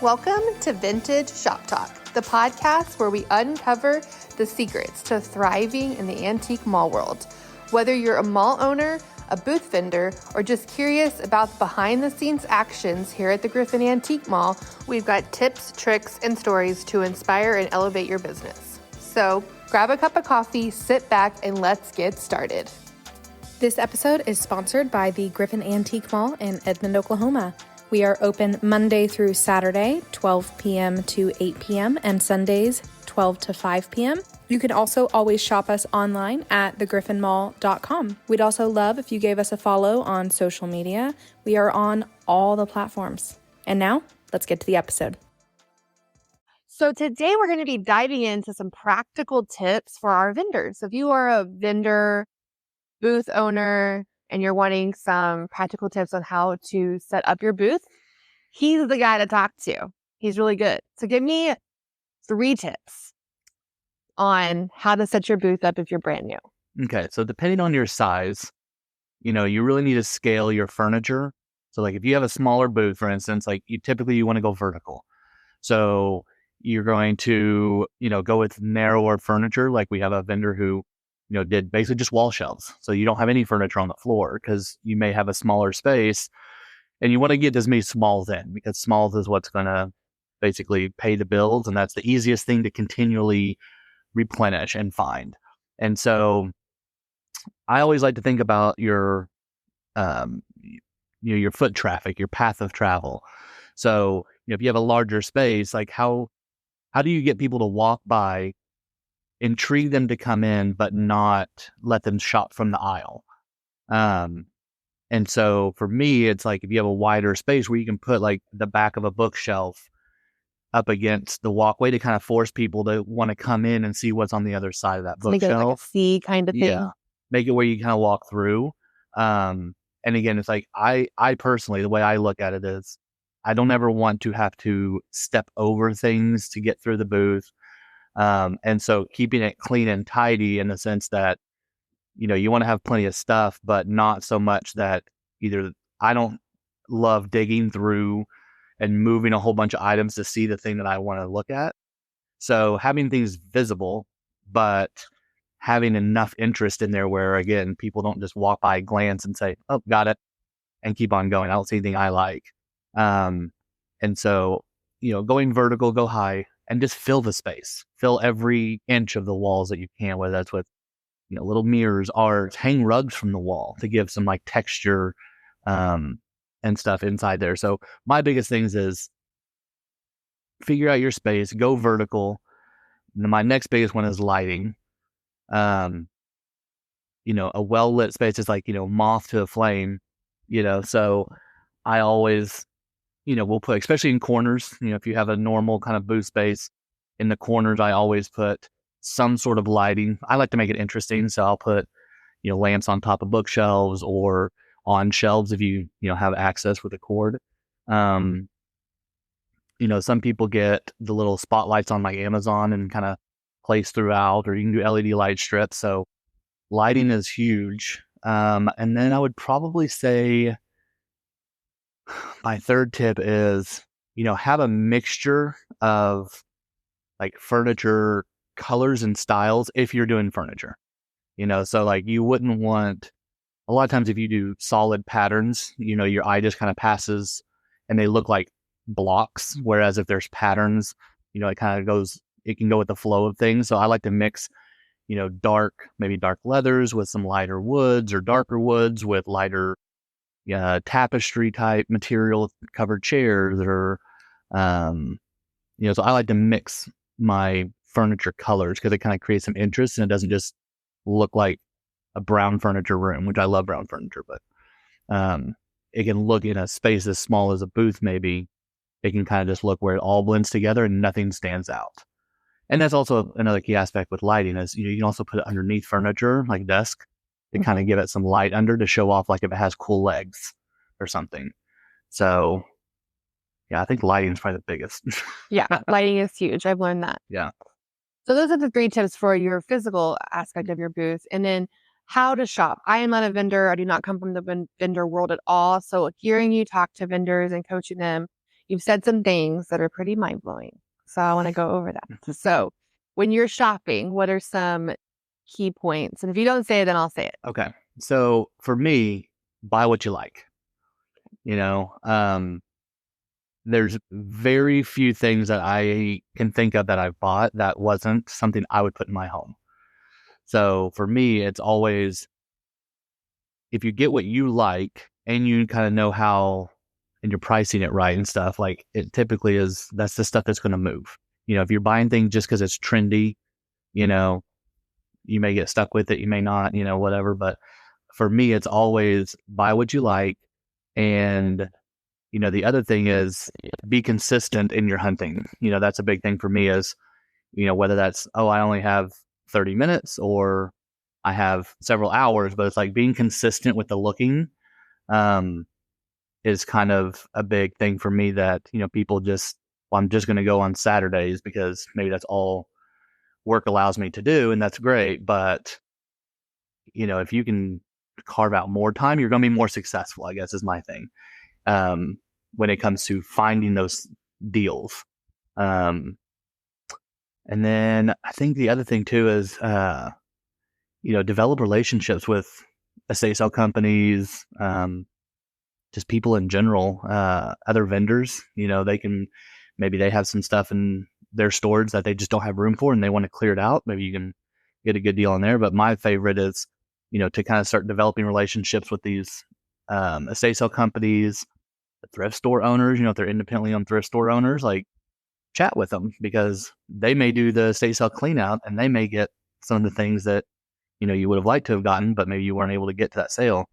Welcome to Vintage Shop Talk, the podcast where we uncover the secrets to thriving in the antique mall world. Whether you're a mall owner, a booth vendor, or just curious about the behind-the-scenes actions here at the Griffin Antique Mall, we've got tips, tricks, and stories to inspire and elevate your business. So grab a cup of coffee, sit back, and let's get started. This episode is sponsored by the Griffin Antique Mall in Edmond, Oklahoma. We are open Monday through Saturday, 12 p.m. to 8 p.m., and Sundays, 12 to 5 p.m. You can also always shop us online at thegriffinmall.com. We'd also love if you gave us a follow on social media. We are on all the platforms. And now, let's get to the episode. So today we're going to be diving into some practical tips for our vendors. So if you are a vendor, booth owner, and you're wanting some practical tips on how to set up your booth, he's the guy to talk to. He's really good. So give me 3 tips on how to set your booth up if you're brand new. Okay, so depending on your size, you really need to scale your furniture. So like if you have a smaller booth, for instance, like you want to go vertical. So you're going to, go with narrower furniture. Like we have a vendor who did basically just wall shelves. So you don't have any furniture on the floor because you may have a smaller space and you want to get as many smalls in because smalls is what's going to basically pay the bills. And that's the easiest thing to continually replenish and find. And so I always like to think about your foot traffic, your path of travel. So if you have a larger space, like how do you get people to walk by, intrigue them to come in, but not let them shop from the aisle? And so for me, it's like if you have a wider space where you can put like the back of a bookshelf up against the walkway to kind of force people to want to come in and see what's on the other side of that bookshelf. Make it like a C kind of thing. Yeah. Make it where you kind of walk through. And again, it's like I personally, the way I look at it is I don't ever want to have to step over things to get through the booth. And so keeping it clean and tidy in the sense that, you want to have plenty of stuff, but not so much that either I don't love digging through and moving a whole bunch of items to see the thing that I want to look at. So having things visible, but having enough interest in there where, again, people don't just walk by, glance and say, oh, got it, and keep on going. I don't see anything I like. And so, going vertical, go high, and just fill the space. Fill every inch of the walls that you can, whether that's with, little mirrors, art, hang rugs from the wall to give some like texture and stuff inside there. So my biggest things is figure out your space, go vertical. And my next biggest one is lighting. A well-lit space is like, moth to a flame, so I always, we'll put, especially in corners, if you have a normal kind of booth space in the corners, I always put some sort of lighting. I like to make it interesting. So I'll put, lamps on top of bookshelves or on shelves if you have access with a cord. Some people get the little spotlights on like Amazon and kind of place throughout, or you can do LED light strips. So lighting is huge. And then I would probably say my third tip is, have a mixture of like furniture colors and styles if you're doing furniture. So like you wouldn't want, a lot of times if you do solid patterns, your eye just kind of passes and they look like blocks. Whereas if there's patterns, it kind of goes, it can go with the flow of things. So I like to mix, maybe dark leathers with some lighter woods, or darker woods with lighter tapestry type material covered chairs, or so I like to mix my furniture colors because it kind of creates some interest and it doesn't just look like a brown furniture room, which I love brown furniture, but it can look, in a space as small as a booth, maybe it can kind of just look where it all blends together and nothing stands out. And that's also another key aspect with lighting is, you can also put it underneath furniture, like desk, to kind of give it some light under to show off, like if it has cool legs or something. So yeah, I think lighting is probably the biggest. Yeah, lighting is huge. I've learned that. Yeah. So those are the 3 tips for your physical aspect of your booth. And then how to shop. I am not a vendor. I do not come from the vendor world at all. So hearing you talk to vendors and coaching them, you've said some things that are pretty mind blowing. So I want to go over that. So when you're shopping, what are some key points? And if you don't say it, then I'll say it. Okay. So for me, buy what you like. You know, there's very few things that I can think of that I've bought that wasn't something I would put in my home. So for me, it's always, if you get what you like and you kind of know how, and you're pricing it right and stuff, like it typically is, that's the stuff that's going to move. You know, if you're buying things just because it's trendy, you know, you may get stuck with it, you may not, you know, whatever. But for me, it's always buy what you like. And, you know, the other thing is be consistent in your hunting. You know, that's a big thing for me is, you know, whether that's, oh, I only have 30 minutes or I have several hours, but it's like being consistent with the looking is kind of a big thing for me that, you know, people just, well, I'm just going to go on Saturdays because maybe that's all work allows me to do. And that's great. But, you know, if you can carve out more time, you're going to be more successful, I guess is my thing. When it comes to finding those deals. And then I think the other thing too is, you know, develop relationships with estate sale companies, just people in general, other vendors. You know, maybe they have some stuff in their stores that they just don't have room for and they want to clear it out. Maybe you can get a good deal on there. But my favorite is, you know, to kind of start developing relationships with these estate sale companies, the thrift store owners. You know, if they're independently owned thrift store owners, like chat with them because they may do the estate sale clean out and they may get some of the things that, you know, you would have liked to have gotten, but maybe you weren't able to get to that sale.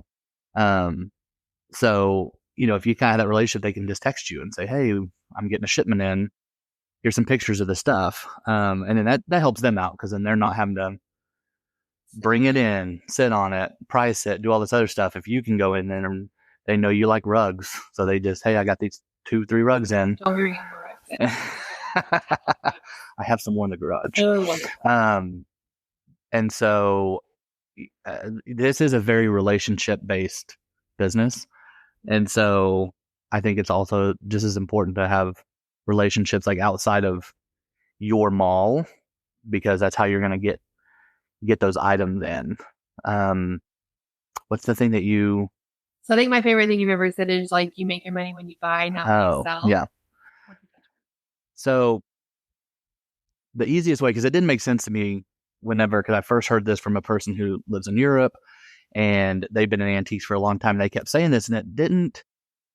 So, you know, if you kind of have that relationship, they can just text you and say, hey, I'm getting a shipment in. Here's some pictures of the stuff. And then that helps them out because then they're not having to bring it in, sit on it, price it, do all this other stuff. If you can go in there and they know you like rugs. So they just, hey, I got these 2-3 rugs in. Don't bring more rugs in. I have some more in the garage. Oh, and so this is a very relationship based business. And so I think it's also just as important to have relationships like outside of your mall because that's how you're going to get those items in. What's the thing that you... So I think my favorite thing you've ever said is like you make your money when you buy, not when you sell. Yeah. So the easiest way, because it didn't make sense to me because I first heard this from a person who lives in Europe and they've been in antiques for a long time. And they kept saying this and it didn't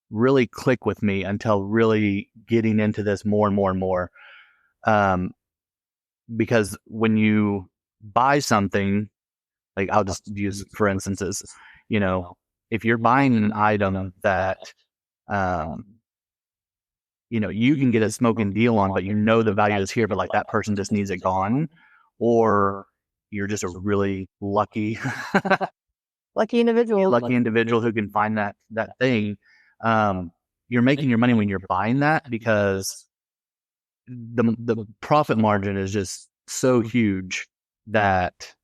really click with me until really getting into this more and more and more. Because when you buy something, like I'll just use for instances, you know, if you're buying an item that, you know, you can get a smoking deal on, but you know the value is here, but like that person just needs it gone, or you're just a really lucky individual who can find that thing. You're making your money when you're buying that because the profit margin is just so huge that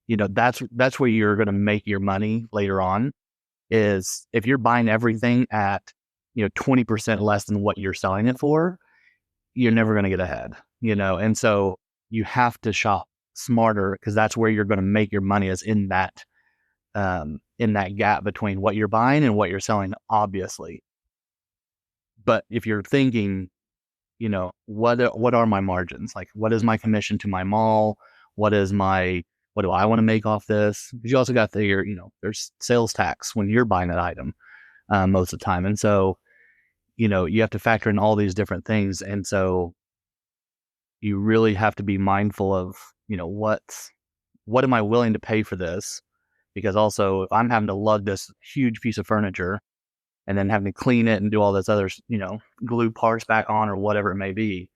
you know that's where you're going to make your money later on. Is if you're buying everything at, you know, 20% less than what you're selling it for, you're never going to get ahead, you know? And so you have to shop smarter because that's where you're going to make your money is in that gap between what you're buying and what you're selling, obviously. But if you're thinking, you know, what are my margins? Like, what is my commission to my mall? What do I want to make off this? Because you also got you know, there's sales tax when you're buying that item most of the time. And so, you know, you have to factor in all these different things. And so you really have to be mindful of, you know, what am I willing to pay for this? Because also if I'm having to lug this huge piece of furniture and then having to clean it and do all this other, you know, glue parts back on or whatever it may be.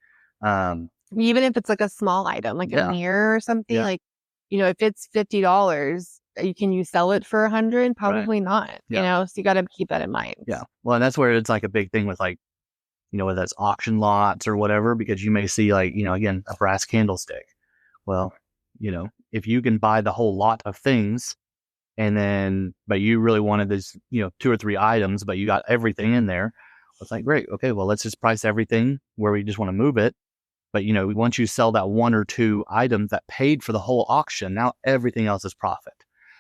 Even if it's like a small item, like a mirror or something, like, you know, if it's $50, can you sell it for $100? Probably not, you know, so you got to keep that in mind. Yeah. Well, and that's where it's like a big thing with like, you know, whether that's auction lots or whatever, because you may see like, you know, again, a brass candlestick. Well, you know, if you can buy the whole lot of things but you really wanted this, you know, 2 or 3 items, but you got everything in there. It's like, great. Okay, well, let's just price everything where we just want to move it. But, once you sell that one or two items that paid for the whole auction, now everything else is profit.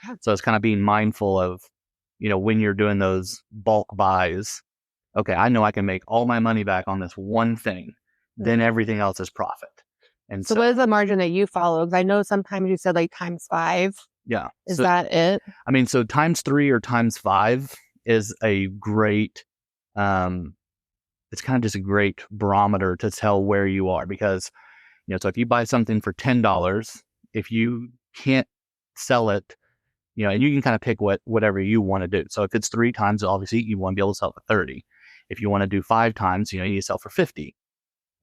Yeah. So it's kind of being mindful of, when you're doing those bulk buys, okay, I know I can make all my money back on this one thing. Then everything else is profit. And So what is the margin that you follow? Because I know sometimes you said like ×5. Yeah. Is that it? I mean, so ×3 or ×5 is a great, it's kind of just a great barometer to tell where you are, because, so if you buy something for $10, if you can't sell it, and you can kind of pick whatever you want to do. So if it's 3 times, obviously you want to be able to sell for 30. If you want to do 5 times, you need to sell for 50.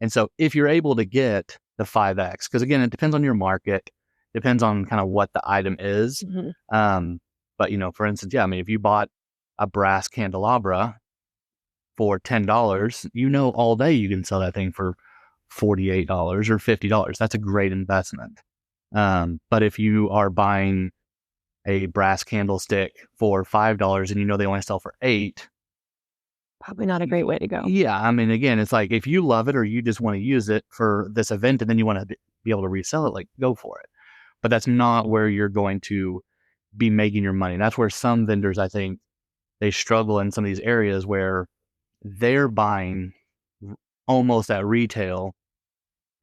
And so if you're able to get the 5X, because again, it depends on your market, depends on kind of what the item is. But, for instance, I mean, if you bought a brass candelabra for $10, all day you can sell that thing for $48 or $50. That's a great investment. But if you are buying a brass candlestick for $5 and they only sell for $8, probably not a great way to go. Yeah, I mean, again, it's like if you love it or you just want to use it for this event and then you want to be able to resell it, like go for it. But that's not where you're going to be making your money. And that's where some vendors, I think, they struggle in some of these areas where they're buying almost at retail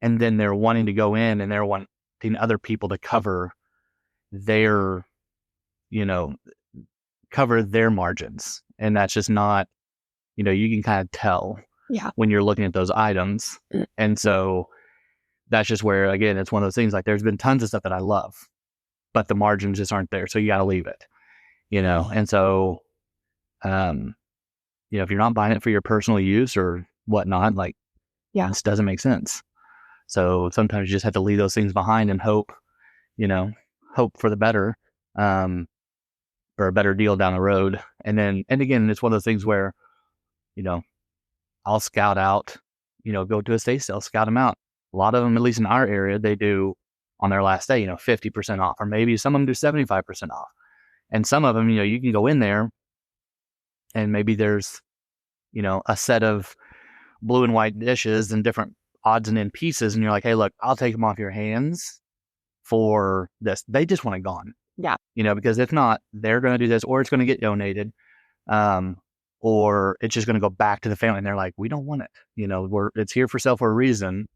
and then they're wanting to go in and they're wanting other people to cover their, cover their margins. And that's just not, you can kind of tell when you're looking at those items. And so that's just where, again, it's one of those things, like there's been tons of stuff that I love, but the margins just aren't there. So you got to leave it, and so, if you're not buying it for your personal use or whatnot, like, this doesn't make sense. So sometimes you just have to leave those things behind and hope for the better, or a better deal down the road. And again, it's one of those things where, I'll scout out, go to a estate sale, scout them out. A lot of them, at least in our area, they do on their last day, 50% off, or maybe some of them do 75% off. And some of them, you can go in there and maybe there's, a set of blue and white dishes and different odds and end pieces. And you're like, hey, look, I'll take them off your hands for this. They just want it gone. Yeah. Because if not, they're going to do this, or it's going to get donated. Or it's just going to go back to the family. And they're like, we don't want it. It's here for sale for a reason.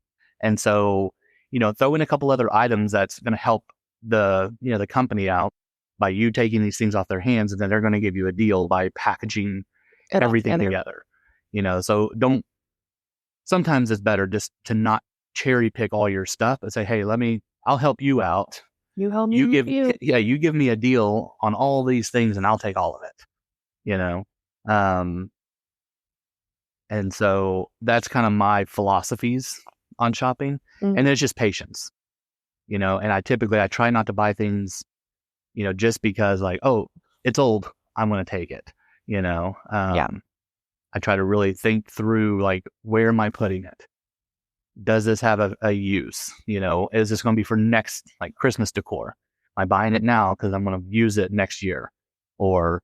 And so, throw in a couple other items that's going to help the company out by you taking these things off their hands. And then they're going to give you a deal by packaging everything together. So sometimes it's better just to not cherry pick all your stuff and say, hey, I'll help you out. You help me. You give me a deal on all these things and I'll take all of it, and so that's kind of my philosophies on shopping. And it's just patience, and I try not to buy things, just because like, oh, it's old, I'm going to take it, I try to really think through, like, where am I putting it? Does this have a use? Is this going to be for next, like, Christmas decor? Am I buying it now because I'm going to use it next year? Or,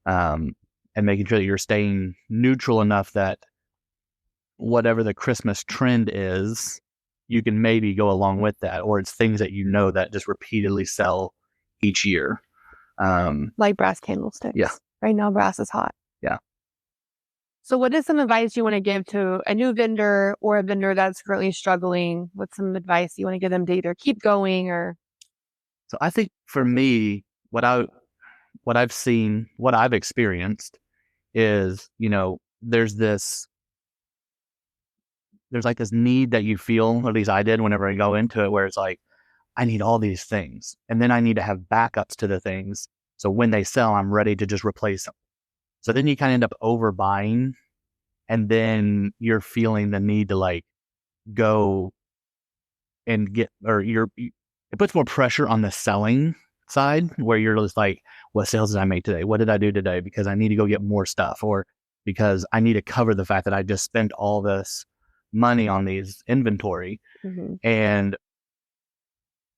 and making sure that you're staying neutral enough that whatever the Christmas trend is, you can maybe go along with that, or it's things that that just repeatedly sell each year. Like brass candlesticks. Yeah. Right now, brass is hot. Yeah. So what is some advice you want to give to a new vendor or a vendor that's currently struggling? What's some advice you want to give them to either keep going or? So I think for me, what I've seen, what I've experienced is, there's like this need that you feel, or at least I did whenever I go into it, where it's like, I need all these things. And then I need to have backups to the things. So when they sell, I'm ready to just replace them. So then you kind of end up overbuying, and then you're feeling the need to like go and get, it puts more pressure on the selling side, where you're just like, what sales did I make today? What did I do today? Because I need to go get more stuff, or because I need to cover the fact that I just spent all this money on these inventory. And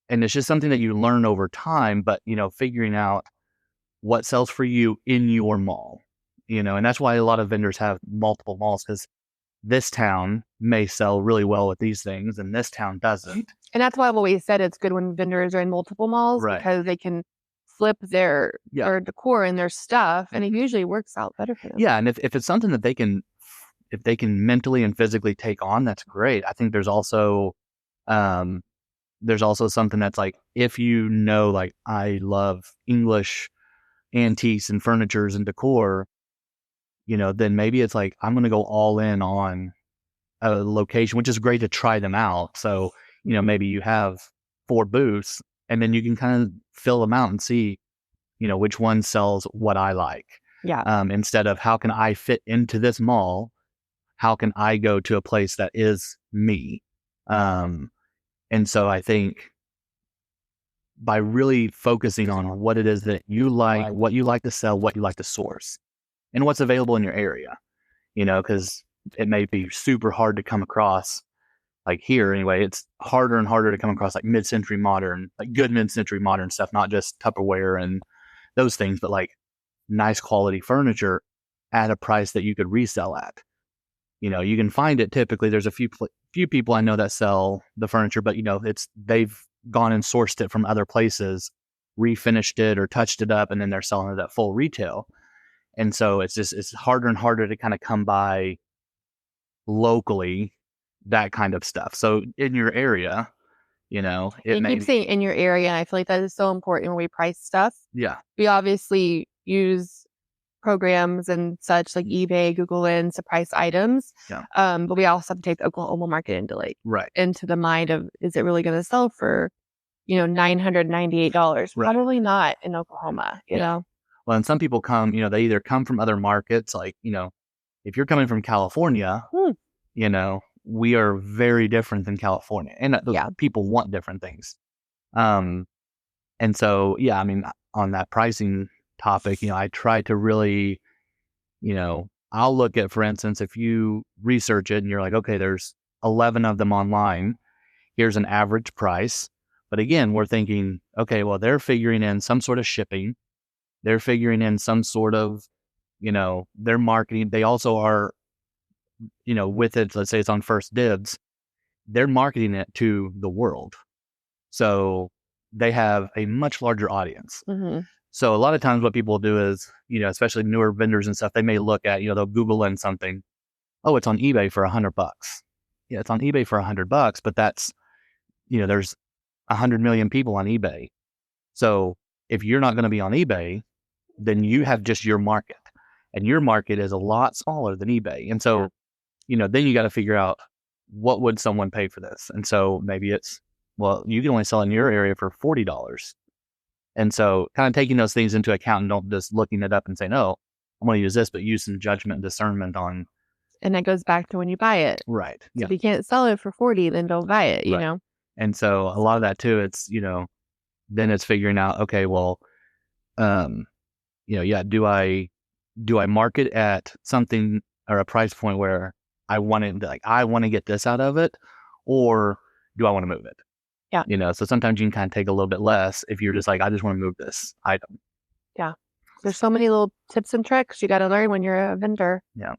it's just something that you learn over time, but figuring out what sells for you in your mall, And that's why a lot of vendors have multiple malls, because this town may sell really well with these things and this town doesn't. And that's why I've always said it's good when vendors are in multiple malls, Right. because they can flip their decor and their stuff, and it usually works out better for them. Yeah, and if it's something that they can mentally and physically take on, that's great. I think there's also something that's like, if like, I love English antiques and furnitures and decor, then maybe it's like, I'm going to go all in on a location, which is great to try them out. So, maybe you have 4 booths and then you can kind of fill them out and see, which one sells what I like. Yeah. Instead of, how can I fit into this mall? How can I go to a place that is me? And so I think by really focusing on what it is that you like, what you like to sell, what you like to source, and what's available in your area, because it may be super hard to come across, like here anyway, it's harder and harder to come across like mid-century modern, like good mid-century modern stuff, not just Tupperware and those things, but like nice quality furniture at a price that you could resell at. You can find it typically. There's a few people I know that sell the furniture, but they've gone and sourced it from other places, refinished it or touched it up, and then they're selling it at full retail. And so it's harder and harder to kind of come by locally that kind of stuff. So in your area, you keep saying in your area, and I feel like that is so important when we price stuff. Yeah. We obviously use programs and such like eBay, Google Lens to price items. Yeah. But we also have to take the Oklahoma market into the mind of, is it really going to sell for, $998? Right. Probably not in Oklahoma, you know? Well, and some people come, they either come from other markets, like, if you're coming from California, we are very different than California, and people want different things. And so, I mean, on that pricing topic, I try to really, I'll look at, for instance, if you research it and you're like, okay, there's 11 of them online, here's an average price. But again, we're thinking, okay, well, they're figuring in some sort of shipping. They're figuring in some sort of, their marketing. They also are, with it, let's say it's on First Dibs, they're marketing it to the world. So they have a much larger audience. Mm-hmm. So a lot of times what people do is, especially newer vendors and stuff, they may look at, they'll Google in something. Oh, it's on eBay for $100. Yeah, it's on eBay for $100, but that's, there's 100 million people on eBay. So if you're not going to be on eBay, then you have just your market, and your market is a lot smaller than eBay. And so, then you got to figure out, what would someone pay for this? And so maybe it's, well, you can only sell in your area for $40. And so kind of taking those things into account, and don't just looking it up and say, no, I'm going to use this, but use some judgment and discernment on. And that goes back to when you buy it. Right. So if you can't sell it for 40, then don't buy it, you know? And so a lot of that too, it's, then it's figuring out, okay, well, do I market at something or a price point where I want to get this out of it, or do I want to move it? Yeah. So sometimes you can kind of take a little bit less if you're just like, I just want to move this item. Yeah. There's so many little tips and tricks you got to learn when you're a vendor. Yeah.